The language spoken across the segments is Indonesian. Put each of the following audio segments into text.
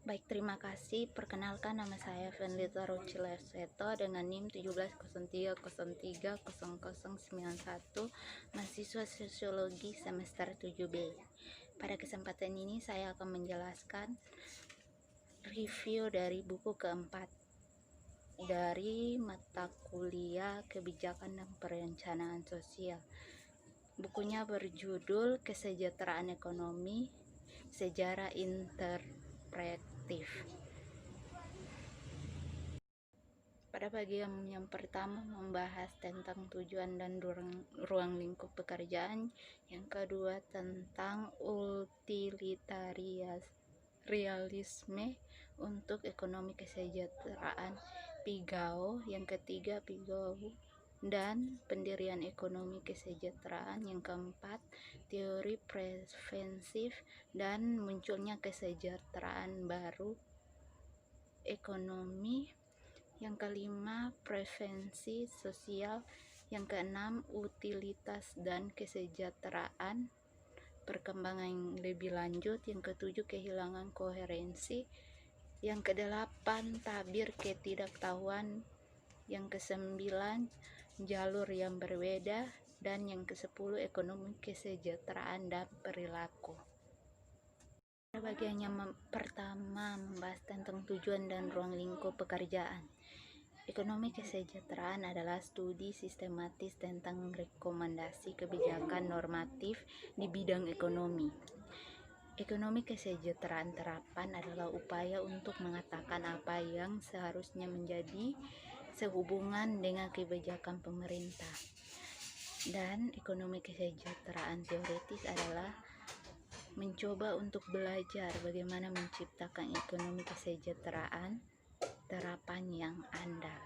Baik, terima kasih. Perkenalkan, nama saya Fenlita Rochileseto dengan NIM 1703030091, mahasiswa Sosiologi semester 7B. Pada kesempatan ini saya akan menjelaskan review dari buku keempat dari mata kuliah Kebijakan dan Perencanaan Sosial. Bukunya berjudul Kesejahteraan Ekonomi, Sejarah Interpretif. Pada bagian yang pertama membahas tentang tujuan dan ruang lingkup pekerjaan, yang kedua tentang utilitarianisme untuk ekonomi kesejahteraan Pigao, yang ketiga Pigao dan pendirian ekonomi kesejahteraan, yang keempat teori preventif dan munculnya kesejahteraan baru ekonomi, yang kelima prevensi sosial, yang keenam utilitas dan kesejahteraan perkembangan yang lebih lanjut, yang ketujuh kehilangan koherensi, yang kedelapan tabir ketidaktahuan, yang kesembilan jalur yang berbeda, dan yang kesepuluh ekonomi kesejahteraan dan perilaku. Bagian yang pertama membahas tentang tujuan dan ruang lingkup pekerjaan. Ekonomi kesejahteraan adalah studi sistematis tentang rekomendasi kebijakan normatif di bidang ekonomi. Ekonomi kesejahteraan terapan adalah upaya untuk mengatakan apa yang seharusnya menjadi sehubungan dengan kebijakan pemerintah. Dan ekonomi kesejahteraan teoritis adalah mencoba untuk belajar bagaimana menciptakan ekonomi kesejahteraan terapan yang andal.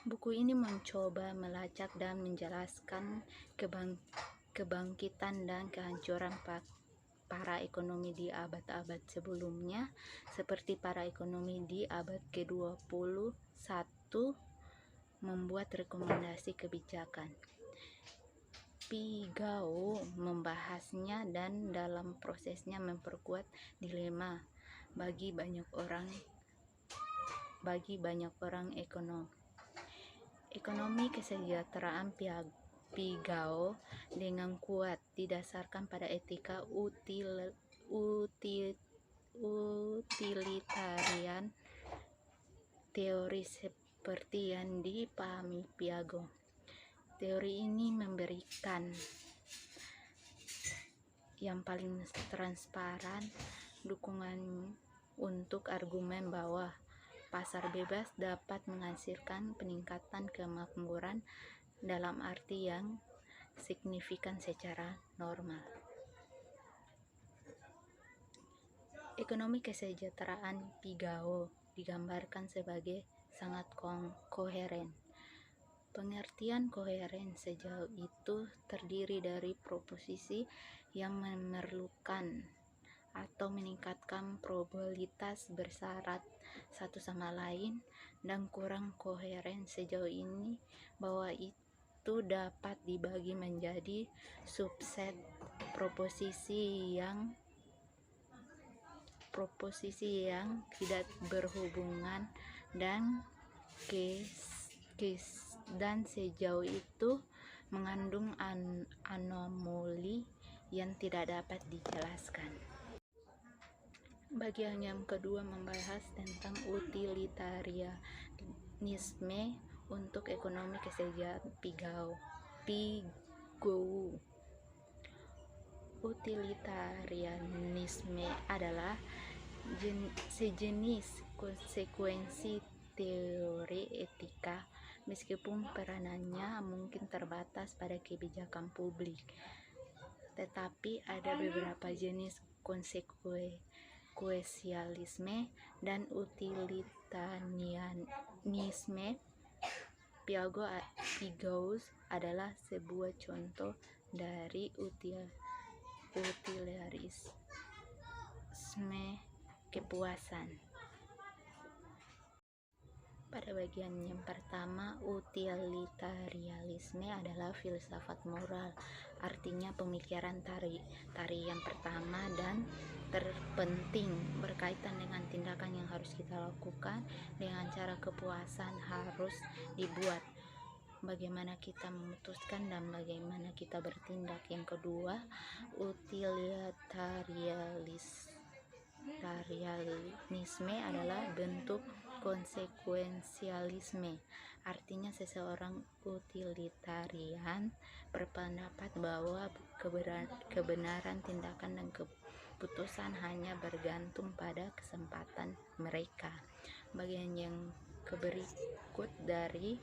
Buku ini mencoba melacak dan menjelaskan kebangkitan dan kehancuran para ekonomi di abad-abad sebelumnya, seperti para ekonomi di abad ke-21 membuat rekomendasi kebijakan. Pigao membahasnya dan dalam prosesnya memperkuat dilema bagi banyak orang ekonom. Ekonomi kesejahteraan Pigao dengan kuat didasarkan pada etika utilitarian teori seperti yang dipahami Piaget. Teori ini memberikan yang paling transparan dukungan untuk argumen bahwa pasar bebas dapat menghasilkan peningkatan kemakmuran dalam arti yang signifikan secara normal. Ekonomi kesejahteraan Pigao digambarkan sebagai sangat koheren. Pengertian koheren sejauh itu terdiri dari proposisi yang memerlukan atau meningkatkan probabilitas bersyarat satu sama lain, dan kurang koheren sejauh ini bahwa itu dapat dibagi menjadi subset proposisi yang tidak berhubungan dan sejauh itu mengandung anomali yang tidak dapat dijelaskan. Bagian yang kedua membahas tentang utilitarianisme untuk ekonomi kesejahteraan Pigao. Utilitarianisme adalah sejenis konsekuensi teori etika, meskipun peranannya mungkin terbatas pada kebijakan publik. Tetapi ada beberapa jenis konsekuensialisme dan utilitarianisme. Pigao adalah sebuah contoh dari utilitarisme kepuasan. Pada bagian yang pertama, utilitarianisme adalah filsafat moral, artinya pemikiran tari yang pertama dan terpenting berkaitan dengan tindakan yang harus kita lakukan, dengan cara kepuasan harus dibuat, bagaimana kita memutuskan dan bagaimana kita bertindak. Yang kedua, utilitarianisme adalah bentuk konsekuensialisme. Artinya seseorang utilitarian berpendapat bahwa kebenaran tindakan dan keputusan hanya bergantung pada kesempatan mereka. Bagian yang berikut dari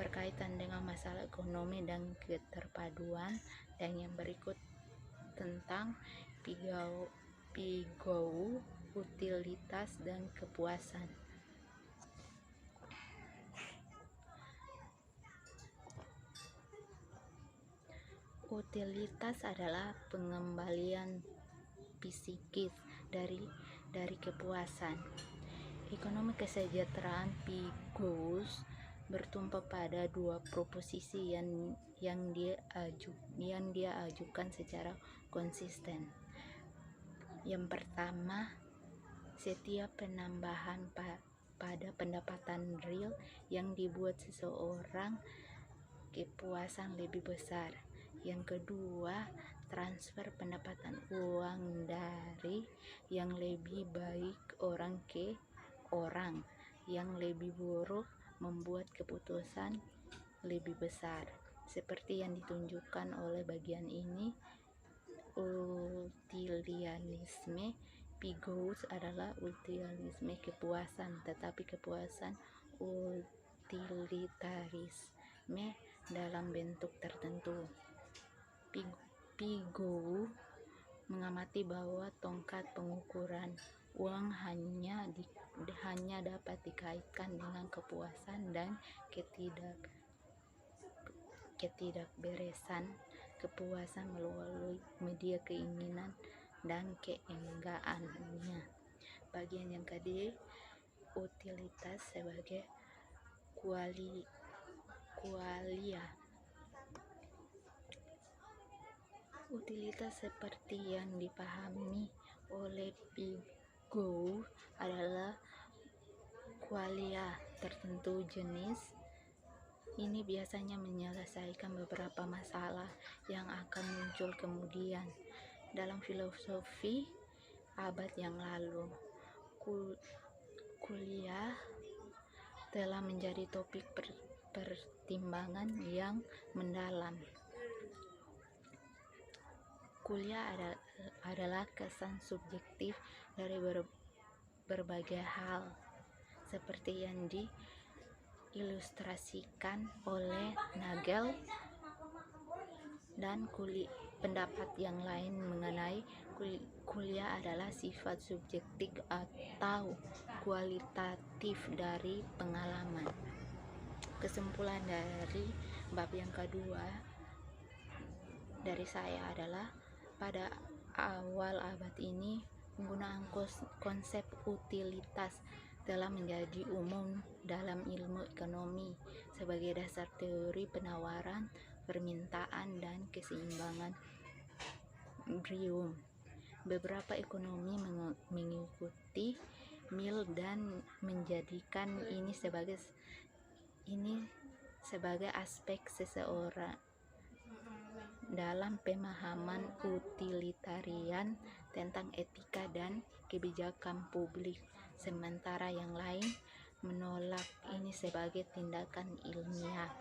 berkaitan dengan masalah ekonomi dan keterpaduan, dan yang berikut tentang Pigou, utilitas dan kepuasan. Utilitas adalah pengembalian psikis dari kepuasan. Ekonomi kesejahteraan Pigou bertumpu pada dua proposisi yang dia ajukan secara konsisten. Yang pertama, setiap penambahan pada pendapatan real yang dibuat seseorang kepuasan lebih besar. Yang kedua, transfer pendapatan uang dari yang lebih baik orang ke orang yang lebih buruk membuat keputusan lebih besar. Seperti yang ditunjukkan oleh bagian ini, utilitarisme Pigou adalah utilitarisme kepuasan, tetapi kepuasan utilitarisme dalam bentuk tertentu. Pigou mengamati bahwa tongkat pengukuran uang hanya dapat dikaitkan dengan kepuasan dan ketidakberesan. Kepuasan melalui media keinginan dan keenggaannya. Bagian yang kedua, utilitas sebagai qualia. Utilitas seperti yang dipahami oleh Pigou adalah qualia tertentu jenis. Ini biasanya menyelesaikan beberapa masalah yang akan muncul kemudian. Dalam filosofi abad yang lalu, qualia telah menjadi topik pertimbangan yang mendalam. Qualia adalah kesan subjektif dari berbagai hal, seperti yang diilustrasikan oleh Nagel, dan pendapat yang lain mengenai qualia adalah sifat subjektif atau kualitatif dari pengalaman. Kesimpulan dari bab yang kedua dari saya adalah, pada awal abad ini penggunaan konsep utilitas telah menjadi umum dalam ilmu ekonomi sebagai dasar teori penawaran, permintaan, dan keseimbangan Brium. Beberapa ekonomi mengikuti Mill dan menjadikan ini sebagai aspek seseorang dalam pemahaman utilitarian tentang etika dan kebijakan publik, sementara yang lain menolak ini sebagai tindakan ilmiah.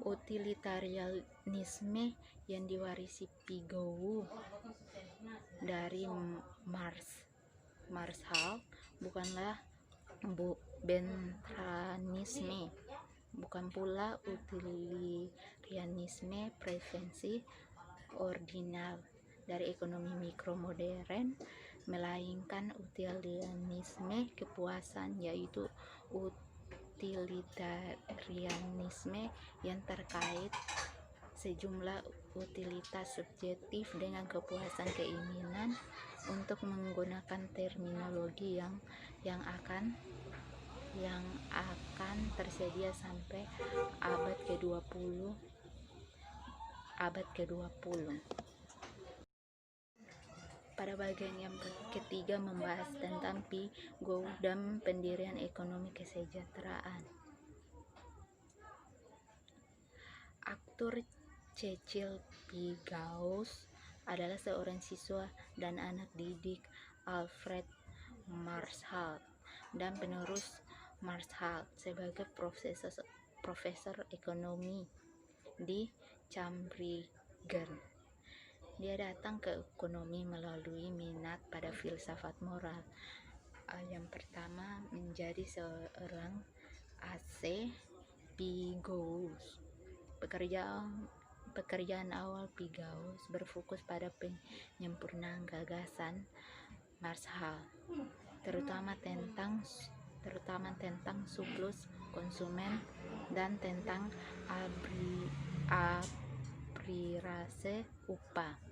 Utilitarianisme yang diwarisi Pigou dari Marshall bukanlah Benthamisme, bukan pula utilitarianisme preferensi ordinal dari ekonomi mikro modern, melainkan utilitarianisme kepuasan, yaitu utilitarianisme yang terkait sejumlah utilitas subjektif dengan kepuasan keinginan. Untuk menggunakan terminologi yang akan tersedia sampai abad ke-20. Pada bagian yang ketiga membahas tentang Pigou dan pendirian ekonomi kesejahteraan. Aktor Cecil Pigous adalah seorang siswa dan anak didik Alfred Marshall dan penerus Marshall sebagai profesor ekonomi di Cambridge. Dia datang ke ekonomi melalui minat pada filsafat moral. Yang pertama menjadi seorang AC Pigous. Pekerjaan awal Pigous berfokus pada penyempurnaan gagasan Marshall, terutama tentang surplus konsumen dan tentang arbitrase upah.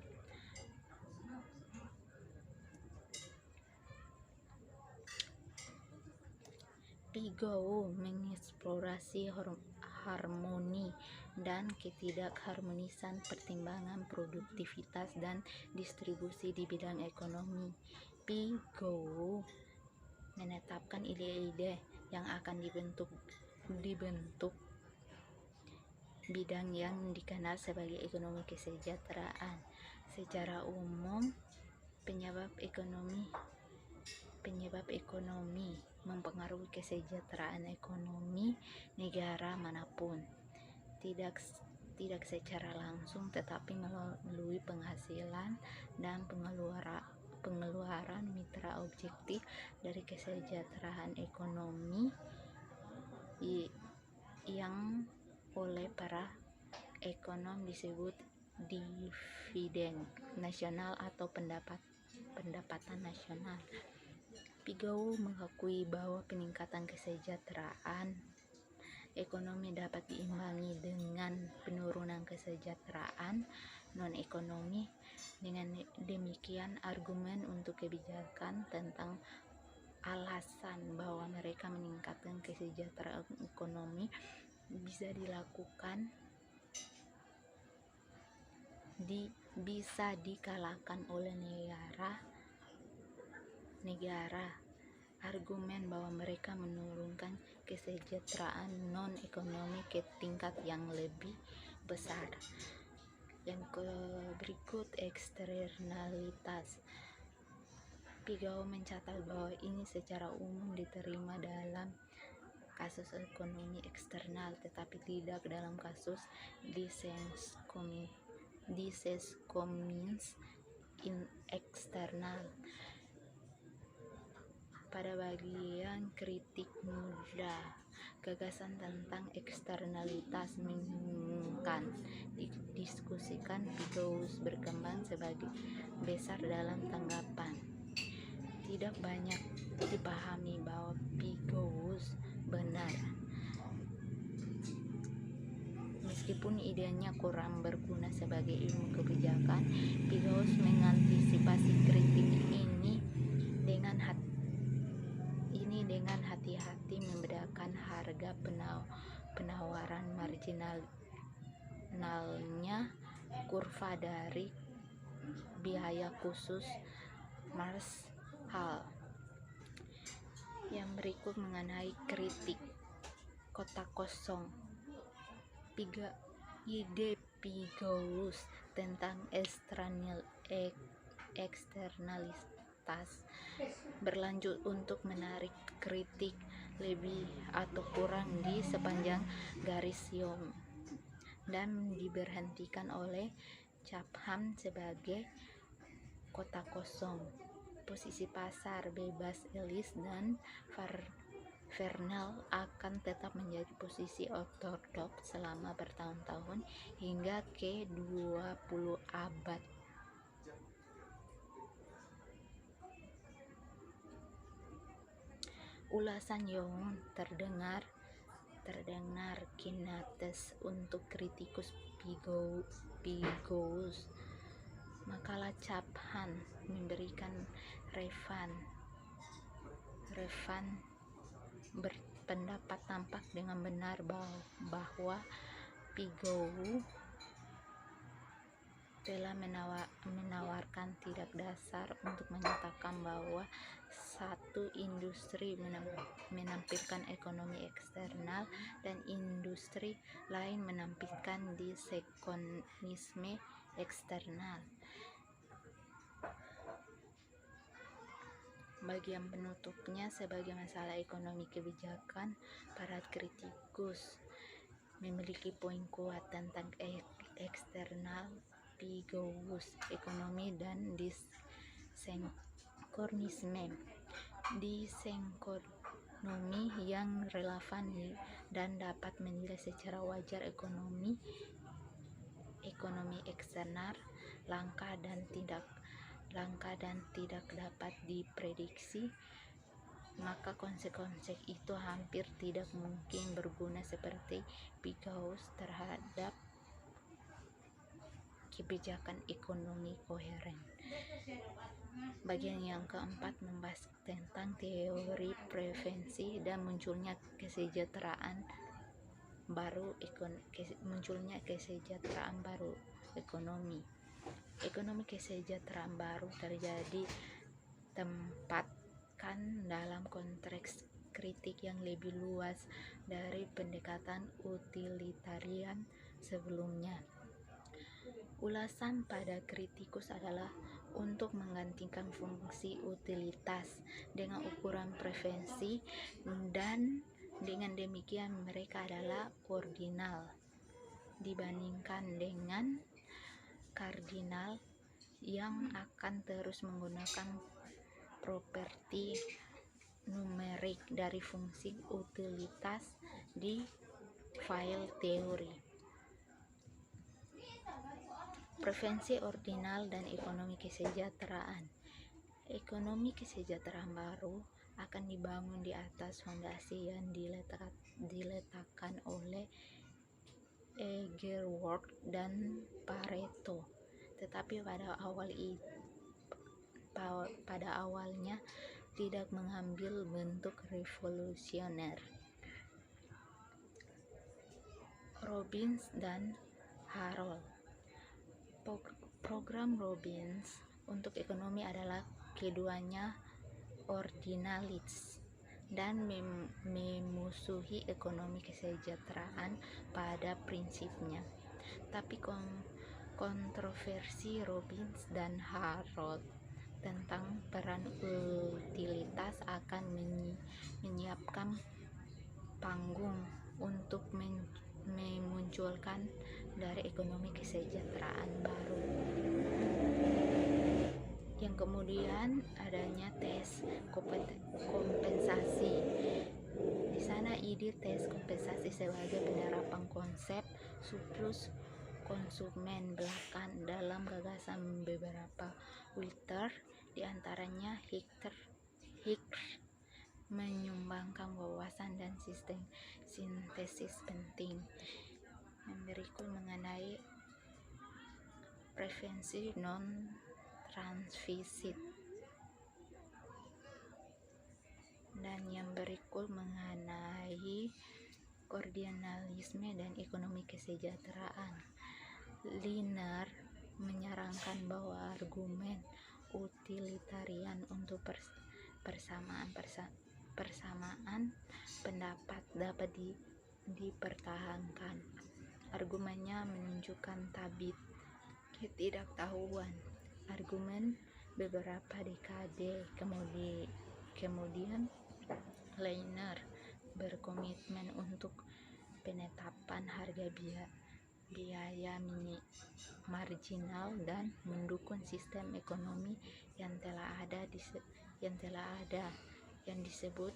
Pigou mengeksplorasi harmoni dan ketidakharmonisan pertimbangan produktivitas dan distribusi di bidang ekonomi. Pigou menetapkan ide-ide yang akan dibentuk bidang yang dikenal sebagai ekonomi kesejahteraan. Secara umum, penyebab ekonomi mempengaruhi kesejahteraan ekonomi negara manapun, tidak secara langsung tetapi melalui penghasilan dan pengeluaran mitra objektif dari kesejahteraan ekonomi yang oleh para ekonom disebut dividen nasional atau pendapatan nasional. Pigou mengakui bahwa peningkatan kesejahteraan ekonomi dapat diimbangi dengan penurunan kesejahteraan non-ekonomi. Dengan demikian, argumen untuk kebijakan tentang alasan bahwa mereka meningkatkan kesejahteraan ekonomi bisa dikalahkan oleh negara. Argumen bahwa mereka menurunkan kesejahteraan non-ekonomi ke tingkat yang lebih besar. Yang berikut eksternalitas. Pigou mencatat bahwa ini secara umum diterima dalam kasus ekonomi eksternal, tetapi tidak dalam kasus diseskomins eksternal. Pada bagian kritik mudah, gagasan tentang eksternalitas membingungkan didiskusikan. Pigous berkembang sebagai besar dalam tanggapan. Tidak banyak dipahami bahwa Pigous benar. Meskipun idenya kurang berguna sebagai ilmu kebijakan, Pigous mengantisipasi kritik ini dengan hati-hati membedakan harga penawaran marginalnya, kurva dari biaya khusus Marshall. Yang berikut mengenai kritik kotak kosong. Ide Pigous tentang eksternalitas berlanjut untuk menarik kritik lebih atau kurang di sepanjang garis dan diberhentikan oleh Chatham sebagai kotak kosong. Posisi pasar bebas Ellis dan Vernal akan tetap menjadi posisi ortodoks selama bertahun-tahun hingga ke-20 abad. Ulasan Young terdengar kinetis untuk kritikus Pigous. Makalah Chatham memberikan Revan berpendapat tampak dengan benar bahwa Pigou telah menawarkan tidak dasar untuk menyatakan bahwa satu industri menampilkan ekonomi eksternal dan industri lain menampilkan disektonisme eksternal. Bagian penutupnya, sebagai masalah ekonomi kebijakan, para kritikus memiliki poin kuat tentang eksternal psikologis ekonomi dan disenkronisme. Disenkronomi yang relevan dan dapat menilai secara wajar ekonomi eksternal langka dan tidak dapat diprediksi, maka konsep itu hampir tidak mungkin berguna seperti Pigaus terhadap kebijakan ekonomi koheren. Bagian yang keempat membahas tentang teori preferensi dan munculnya kesejahteraan baru ekonomi. Ekonomi kesejahteraan baru terjadi tempatkan dalam konteks kritik yang lebih luas dari pendekatan utilitarian sebelumnya. Ulasan pada kritikus adalah untuk menggantikan fungsi utilitas dengan ukuran preferensi, dan dengan demikian mereka adalah ordinal dibandingkan dengan kardinal yang akan terus menggunakan properti numerik dari fungsi utilitas di file teori. Preferensi ordinal dan ekonomi kesejahteraan. Ekonomi kesejahteraan baru akan dibangun di atas fondasi yang diletakkan oleh Egerworth dan Pareto, tetapi pada awalnya tidak mengambil bentuk revolusioner. Robbins dan Harold. Program Robbins untuk ekonomi adalah keduanya ordinalis dan memusuhi ekonomi kesejahteraan pada prinsipnya. Tapi kontroversi Robbins dan Harold tentang peran utilitas akan menyiapkan panggung untuk memunculkan dari ekonomi kesejahteraan baru. Yang kemudian adanya tes kompensasi. Di sana ide tes kompensasi sebagai penerapan konsep surplus konsumen belakang dalam gagasan beberapa writer, diantaranya Hicks menyumbangkan wawasan dan sistem sintesis penting. Yang berikut mengenai preferensi non-transfisit, dan yang berikut mengenai ordinalisme dan ekonomi kesejahteraan. Liner menyarankan bahwa argumen utilitarian untuk persamaan pendapat dapat dipertahankan. Argumennya menunjukkan tabit ketidaktahuan. Argumen beberapa dekade kemudian Liner berkomitmen untuk penetapan harga biaya marginal dan mendukung sistem ekonomi yang telah ada yang disebut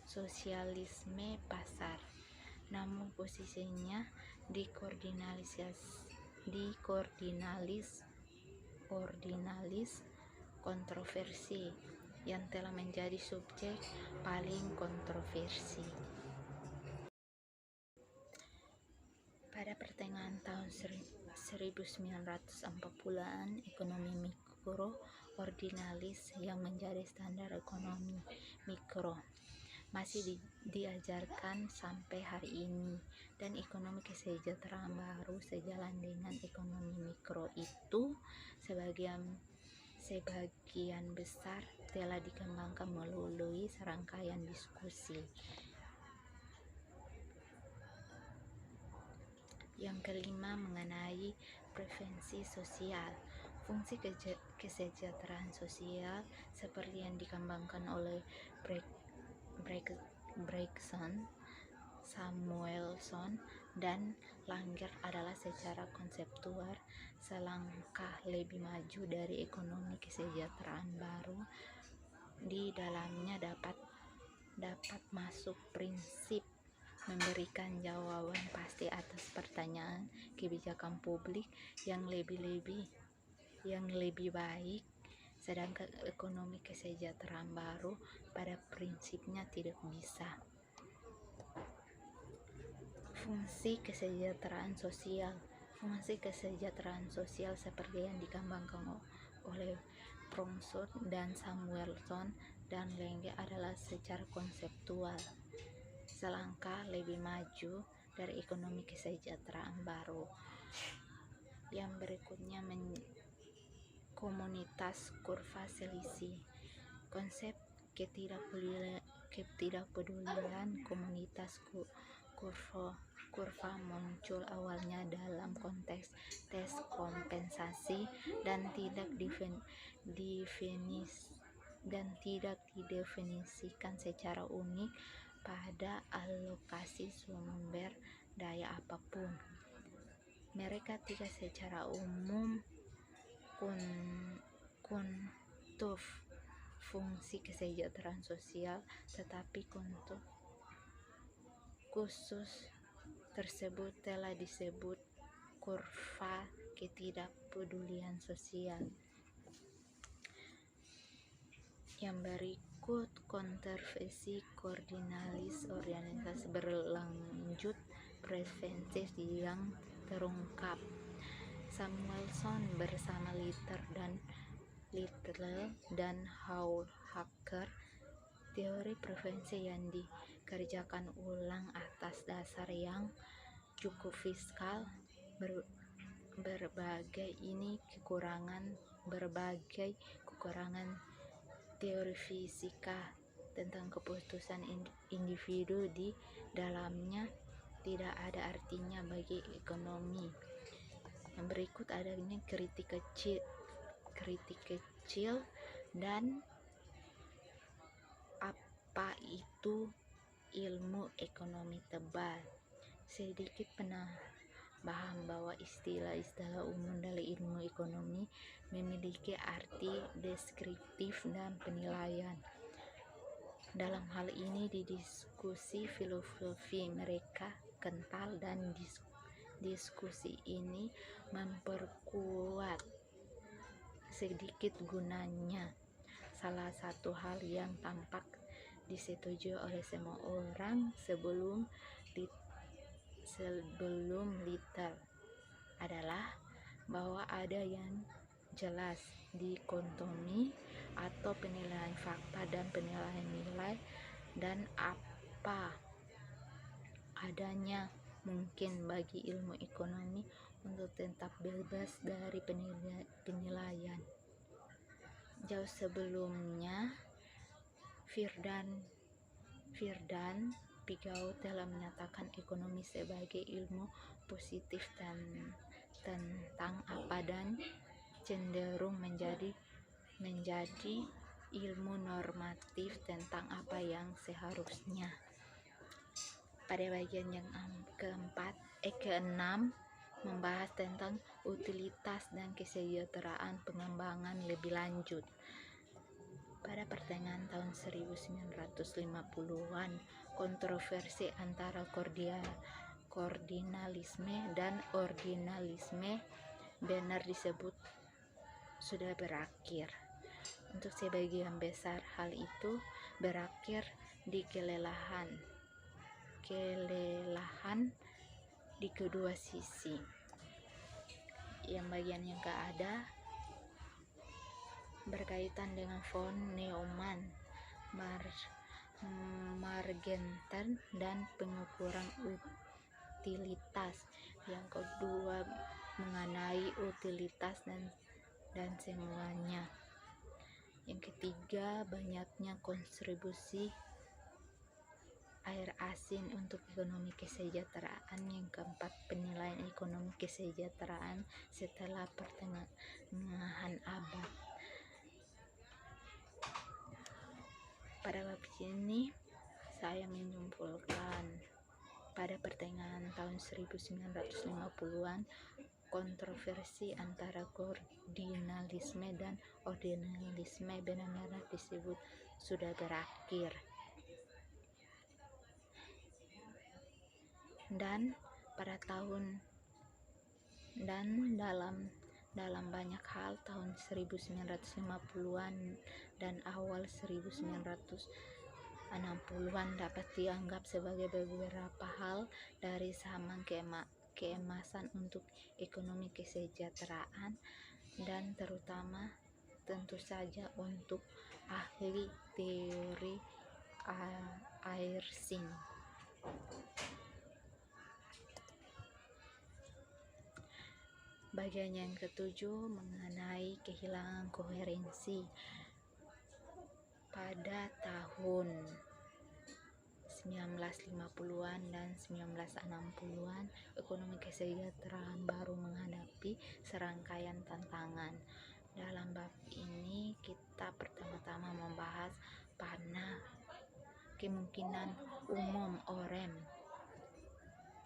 sosialisme pasar. Namun posisinya ordinalis kontroversi yang telah menjadi subjek paling kontroversi. Pada pertengahan tahun 1940-an, ekonomi mikro ordinalis yang menjadi standar ekonomi mikro masih diajarkan sampai hari ini, dan ekonomi kesejahteraan baru sejalan dengan ekonomi mikro itu sebagian besar telah dikembangkan melalui serangkaian diskusi. Yang kelima, mengenai prevensi sosial. Fungsi kesejahteraan sosial seperti yang dikembangkan oleh Bregson, Samuelson, dan Langer adalah secara konseptual selangkah lebih maju dari ekonomi kesejahteraan baru. Di dalamnya dapat masuk prinsip memberikan jawaban pasti atas pertanyaan kebijakan publik yang lebih baik, sedangkan ekonomi kesejahteraan baru pada prinsipnya tidak bisa. Fungsi kesejahteraan sosial. Fungsi kesejahteraan sosial seperti yang dikembangkan oleh Bregson dan Samuelson dan Lange adalah secara konseptual selangkah lebih maju dari ekonomi kesejahteraan baru. Yang berikutnya, komunitas kurva selisih. Konsep ketidakpedulian komunitas kurva muncul awalnya dalam konteks tes kompensasi dan tidak didefinisikan secara unik pada alokasi sumber daya apapun. Mereka tidak secara umum kuntuh fungsi kesejahteraan sosial, tetapi kuntuh khusus tersebut telah disebut kurva ketidakpedulian sosial. Yang berikut, kontroversi koordinalis organisasi berlanjut preventif yang terungkap. Samuelson bersama Little dan Hacker, teori prevensi yang dikerjakan ulang atas dasar yang cukup fiskal. Berbagai kekurangan teori fisika tentang keputusan individu di dalamnya tidak ada artinya bagi ekonomi. Yang berikut adanya kritik kecil dan apa itu ilmu ekonomi tebal. Sedikit penambahan bahwa istilah-istilah umum dari ilmu ekonomi memiliki arti deskriptif dan penilaian. Dalam hal ini di diskusi filosofi mereka kental, dan diskusi ini memperkuat sedikit gunanya. Salah satu hal yang tampak disetujui oleh semua orang sebelum Little adalah bahwa ada yang jelas dikotomi atau penilaian fakta dan penilaian nilai, dan apa adanya mungkin bagi ilmu ekonomi untuk tetap bebas dari penilaian. Jauh sebelumnya, Firdan Pigaut telah menyatakan ekonomi sebagai ilmu positif tentang apa dan cenderung menjadi ilmu normatif tentang apa yang seharusnya. Pada bagian yang keenam membahas tentang utilitas dan kesejahteraan pengembangan lebih lanjut. Pada pertengahan tahun 1950-an, kontroversi antara koordinalisme dan ordinalisme benar disebut sudah berakhir. Untuk sebagian besar hal itu berakhir di kelelahan di kedua sisi. Yang bagian yang keada berkaitan dengan von Neumann, Morgenstern dan pengukuran utilitas. Yang kedua mengenai utilitas dan semuanya. Yang ketiga banyaknya kontribusi air asin untuk ekonomi kesejahteraan. Yang keempat penilaian ekonomi kesejahteraan setelah pertengahan abad. Pada bab ini saya menyimpulkan pada pertengahan tahun 1950-an kontroversi antara kordinalisme dan ordinalisme benar-benar disebut sudah berakhir, dan dalam banyak hal tahun 1950-an dan awal 1960-an dapat dianggap sebagai beberapa hal dari zaman keemasan untuk ekonomi kesejahteraan, dan terutama tentu saja untuk ahli teori Ayrshire. Bagian yang ketujuh mengenai kehilangan koherensi. Pada tahun 1950-an dan 1960-an, ekonomi kesejahteraan baru menghadapi serangkaian tantangan. Dalam bab ini kita pertama-tama membahas pada kemungkinan umum OREM.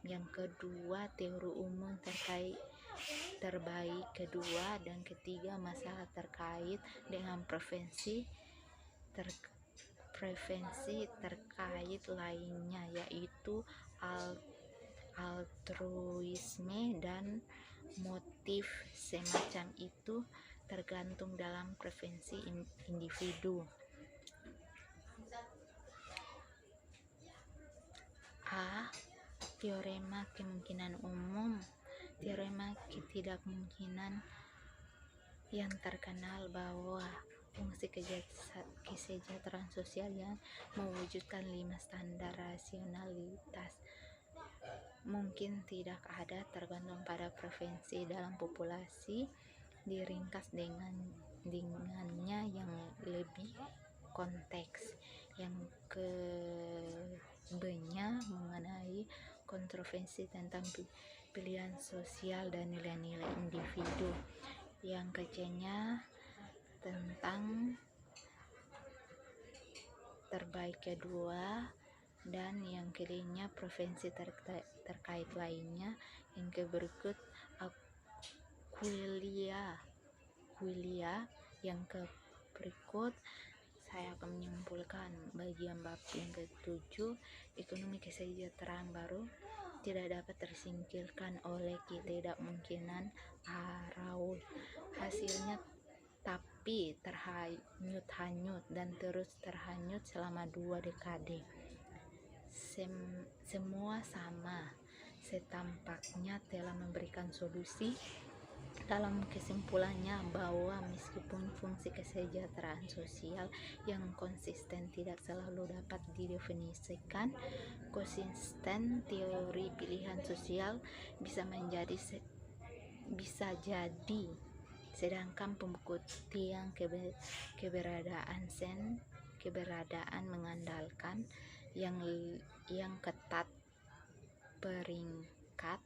Yang kedua teori umum terbaik kedua, dan ketiga masalah terkait dengan prevensi terkait lainnya, yaitu altruisme dan motif semacam itu tergantung dalam preferensi individu. A. Teorema kemungkinan umum. Teorema ketidakmungkinan yang terkenal bahwa fungsi kesejahteraan sosial yang mewujudkan 5 standar rasionalitas mungkin tidak ada tergantung pada preferensi dalam populasi. Diringkas dengannya yang lebih konteks. Yang keduanya mengenai kontroversi tentang pilihan sosial dan nilai-nilai individu. Yang ketiga tentang terbaik kedua, dan yang kelima preferensi terkait lainnya. Yang berikut Aquilia. Yang berikut saya akan menyimpulkan bagian bab yang ketujuh, ekonomi kesejahteraan baru tidak dapat tersingkirkan oleh ketidakmungkinan Raoul. Hasilnya tapi terhanyut dan terus terhanyut selama 2 dekade. Semua sama setampaknya telah memberikan solusi dalam kesimpulannya bahwa meskipun fungsi kesejahteraan sosial yang konsisten tidak selalu dapat didefinisikan konsisten, teori pilihan sosial bisa jadi, sedangkan pembuktian keberadaan mengandalkan yang ketat peringkat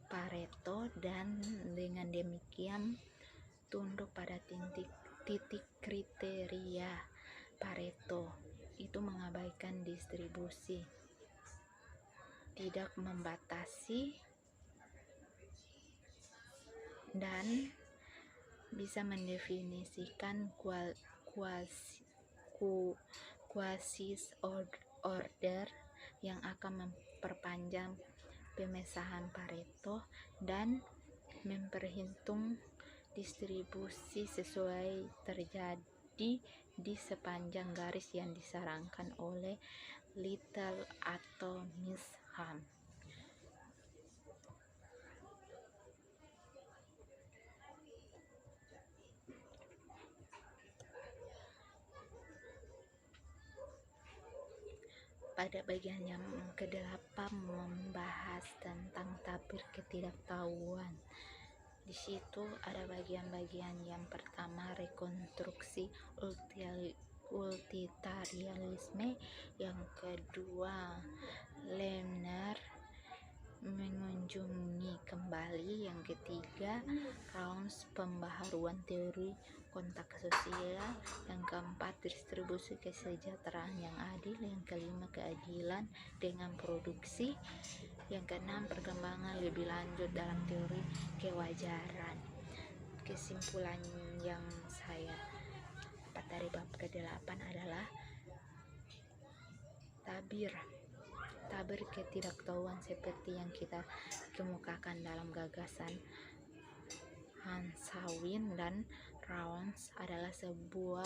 Pareto, dan dengan demikian tunduk pada titik kriteria Pareto itu mengabaikan distribusi, tidak membatasi, dan bisa mendefinisikan quasi order yang akan memperpanjang pemesahan Pareto dan memperhitung distribusi sesuai terjadi di sepanjang garis yang disarankan oleh Little atau Measham. Pada bagian yang ke-8 membahas tentang tabir ketidaktahuan. Di situ ada bagian-bagian yang pertama rekonstruksi utilitarianisme, yang kedua Lemner mengunjungi kembali, yang ketiga Rawls pembaharuan teori kontak sosial, yang keempat distribusi kesejahteraan yang adil, yang kelima keadilan dengan produksi, yang keenam perkembangan lebih lanjut dalam teori kewajaran. Kesimpulan yang saya dapat dari bab ke-8 adalah tabir ketidaktahuan seperti yang kita kemukakan dalam gagasan Hansawin dan Rawls adalah sebuah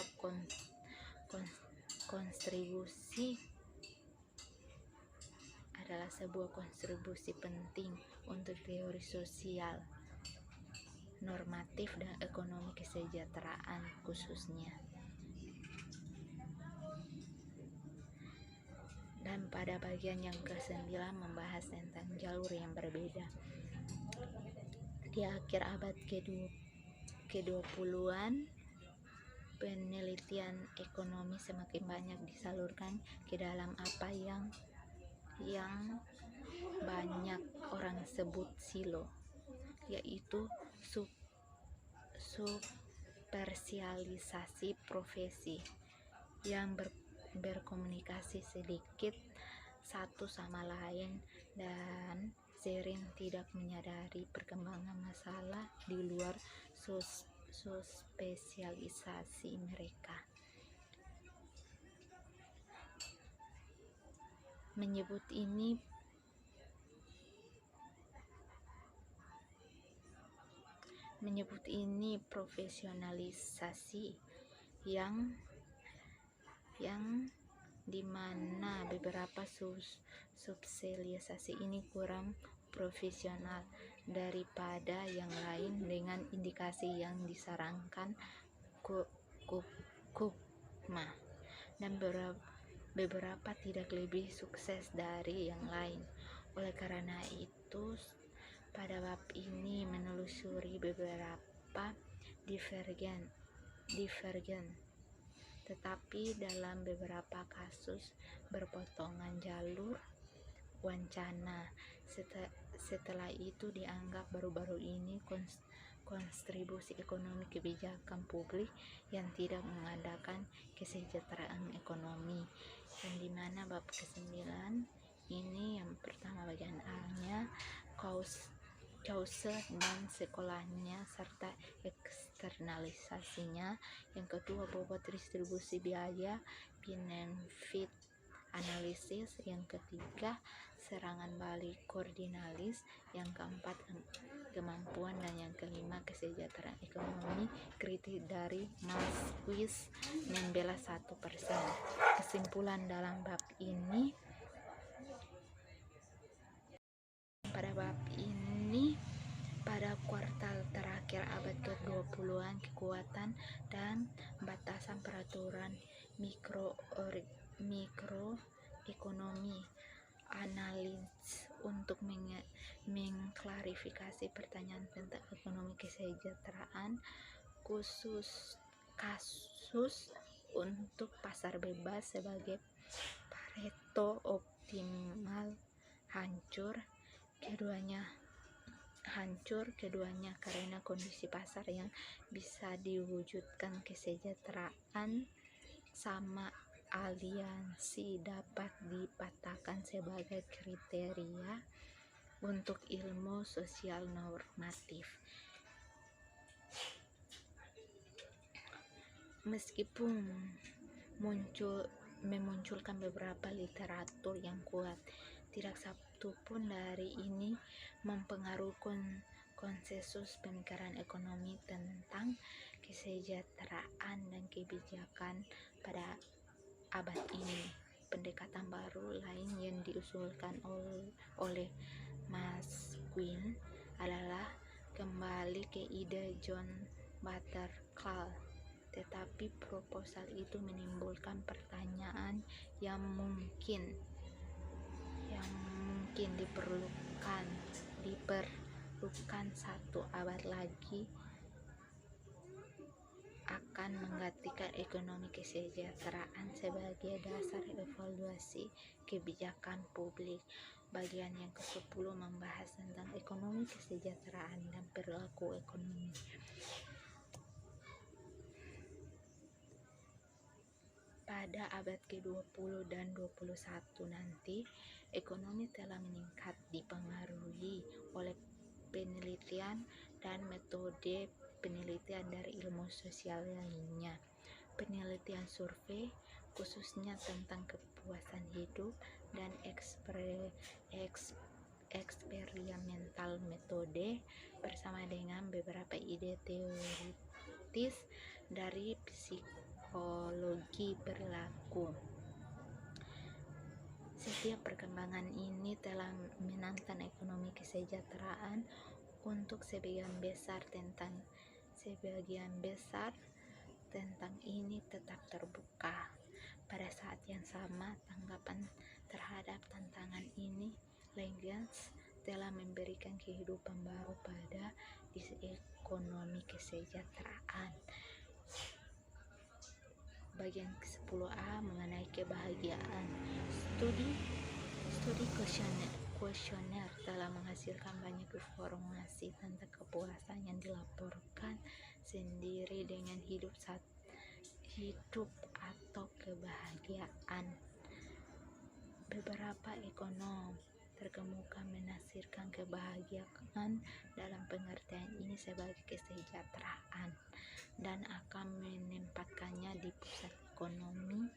kontribusi penting untuk teori sosial normatif dan ekonomi kesejahteraan khususnya. Dan pada bagian yang ke-9 membahas tentang jalur yang berbeda. Di akhir abad ke-20-an, penelitian ekonomi semakin banyak disalurkan ke dalam apa yang banyak orang sebut silo, yaitu subspesialisasi profesi yang berkomunikasi sedikit satu sama lain dan sering tidak menyadari perkembangan masalah di luar subspesialisasi mereka. Menyebut ini profesionalisasi yang dimana beberapa subspesialisasi ini kurang profesional daripada yang lain, dengan indikasi yang disarankan Koopman, dan beberapa tidak lebih sukses dari yang lain. Oleh karena itu, pada bab ini menelusuri beberapa divergen, tetapi dalam beberapa kasus berpotongan jalur wancana. Setelah itu dianggap baru-baru ini kontribusi ekonomi kebijakan publik yang tidak mengadakan kesejahteraan ekonomi, yang dimana bab ke-9 ini yang pertama bagian A-nya cause dan sekolahnya serta eksternalisasinya, yang kedua bobot distribusi biaya benefit analisis, yang ketiga serangan balik koordinalis, yang keempat kemampuan, dan yang kelima kesejahteraan ekonomi kritik dari Marquis membela 1%. Kesimpulan dalam bab ini, pada kuartal terakhir abad ke-20-an, kekuatan dan batasan peraturan mikroekonomi analis untuk mengklarifikasi pertanyaan tentang ekonomi kesejahteraan, kasus untuk pasar bebas sebagai Pareto optimal keduanya karena kondisi pasar yang bisa diwujudkan kesejahteraan sama aliansi dapat dipatahkan sebagai kriteria untuk ilmu sosial normatif. Meskipun memunculkan beberapa literatur yang kuat, tidak satu pun dari ini mempengaruhi konsensus pemikiran ekonomi tentang kesejahteraan dan kebijakan pada abad ini. Pendekatan baru lain yang diusulkan oleh Marquis adalah kembali ke ide John Buttercall, tetapi proposal itu menimbulkan pertanyaan yang mungkin yang mungkin diperlukan 1 abad lagi akan menggantikan ekonomi kesejahteraan sebagai dasar evaluasi kebijakan publik. Bagian yang ke-10 membahas tentang ekonomi kesejahteraan dan perilaku ekonomi. Pada abad ke-20 dan 21 nanti, ekonomi telah meningkat dipengaruhi oleh penelitian dan metode penelitian dari ilmu sosial lainnya. Penelitian survei, khususnya tentang kepuasan hidup dan eksperimental metode, bersama dengan beberapa ide teoritis dari psikologi perilaku. Setiap perkembangan ini telah menantang ekonomi kesejahteraan untuk sebagian besar tentang ini tetap terbuka. Pada saat yang sama, tanggapan terhadap tantangan ini, Leibniz telah memberikan kehidupan baru pada ekonomi kesejahteraan. Bagian ke-10A mengenai kebahagiaan. Studi kuesioner telah menghasilkan banyak informasi tentang kepuasan yang dilaporkan sendiri dengan hidup atau kebahagiaan. Beberapa ekonom terkemuka menafsirkan kebahagiaan dalam pengertian ini sebagai kesejahteraan dan akan menempatkannya di pusat ekonomi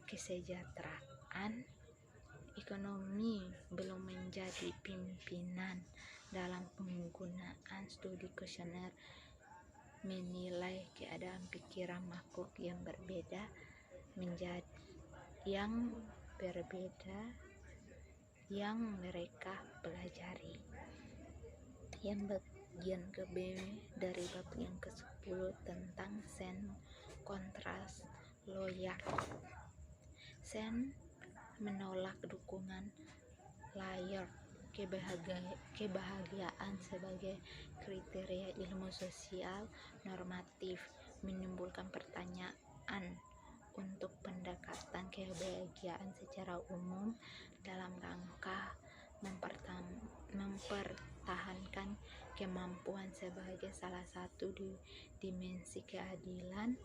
kesejahteraan. Ekonomi belum menjadi pimpinan dalam penggunaan studi kuesioner menilai keadaan pikiran makhluk yang berbeda yang mereka pelajari. Yang bagian ke-B dari bab yang ke-10 tentang Sen kontras Loyak. Sen menolak dukungan Layard kebahagiaan sebagai kriteria ilmu sosial normatif, menimbulkan pertanyaan untuk pendekatan kebahagiaan secara umum dalam rangka mempertahankan kemampuan sebagai salah satu dimensi keadilan,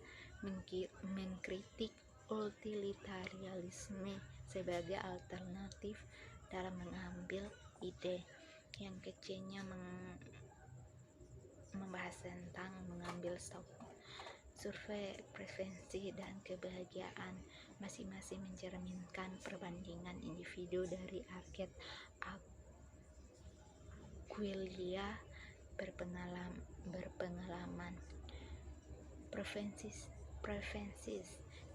mengkritik utilitarianisme sebagai alternatif dalam mengambil ide. Yang kecilnya membahas tentang mengambil stok. Survei preferensi dan kebahagiaan masing-masing mencerminkan perbandingan individu dari Arket Aquilia berpengalaman. Preferensis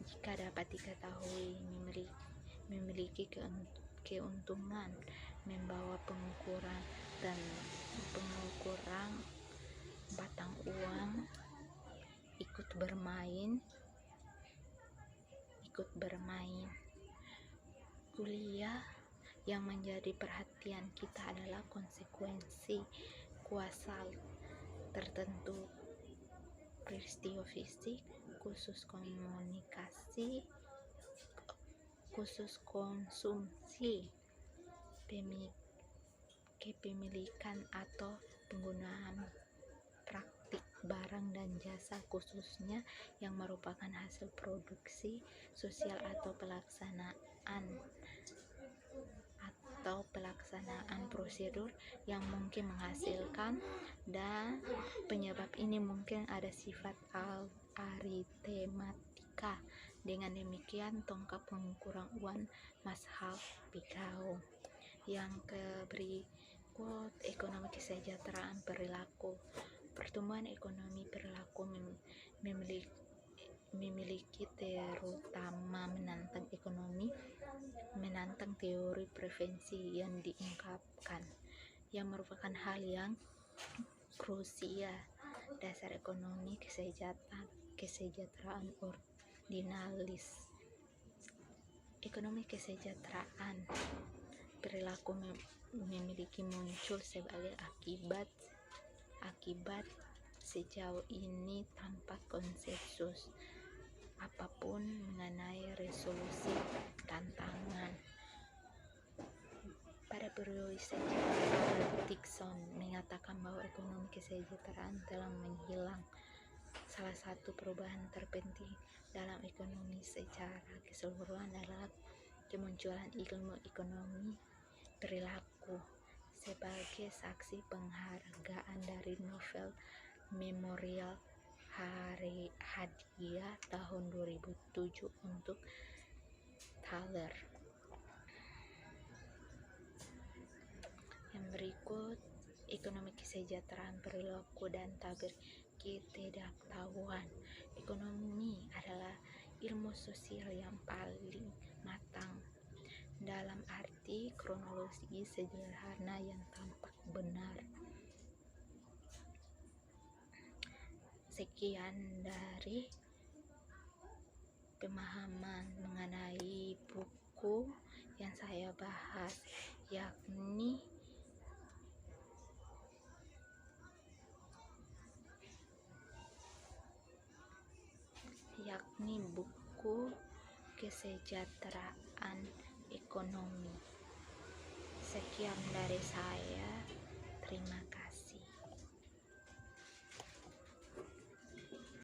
jika dapat diketahui memiliki keuntungan membawa pengukuran batang uang ikut bermain. Kuliah yang menjadi perhatian kita adalah konsekuensi kausal tertentu peristiwa fisik, khusus konsumsi, kepemilikan atau penggunaan praktik barang dan jasa, khususnya yang merupakan hasil produksi sosial atau pelaksanaan prosedur yang mungkin menghasilkan, dan penyebab ini mungkin ada sifat aritematika. Dengan demikian, tongkat pengukuran uang Mazhab Pikau. Yang berikut, ekonomi kesejahteraan perilaku. Pertumbuhan ekonomi perilaku memiliki terutama menantang teori preferensi yang diungkapkan, yang merupakan hal yang krusial dasar ekonomi kesejahteraan ordinalis. Ekonomi kesejahteraan perilaku memiliki muncul sebagai akibat sejauh ini tanpa konsensus apapun mengenai resolusi tantangan. Pada periode sejarah, Dickson mengatakan bahwa ekonomi kesejahteraan telah menghilang. Salah satu perubahan terpenting dalam ekonomi secara keseluruhan adalah kemunculan ilmu ekonomi perilaku sebagai saksi penghargaan dari Nobel Memorial hadiah tahun 2007 untuk Thaler. Yang berikut, ekonomi kesejahteraan perilaku dan tabir ketidaktahuan. Ekonomi adalah ilmu sosial yang paling matang dalam arti kronologi sederhana yang tampak benar. Sekian dari pemahaman mengenai buku yang saya bahas, yakni buku Kesejahteraan Ekonomi. Sekian dari saya, terima kasih.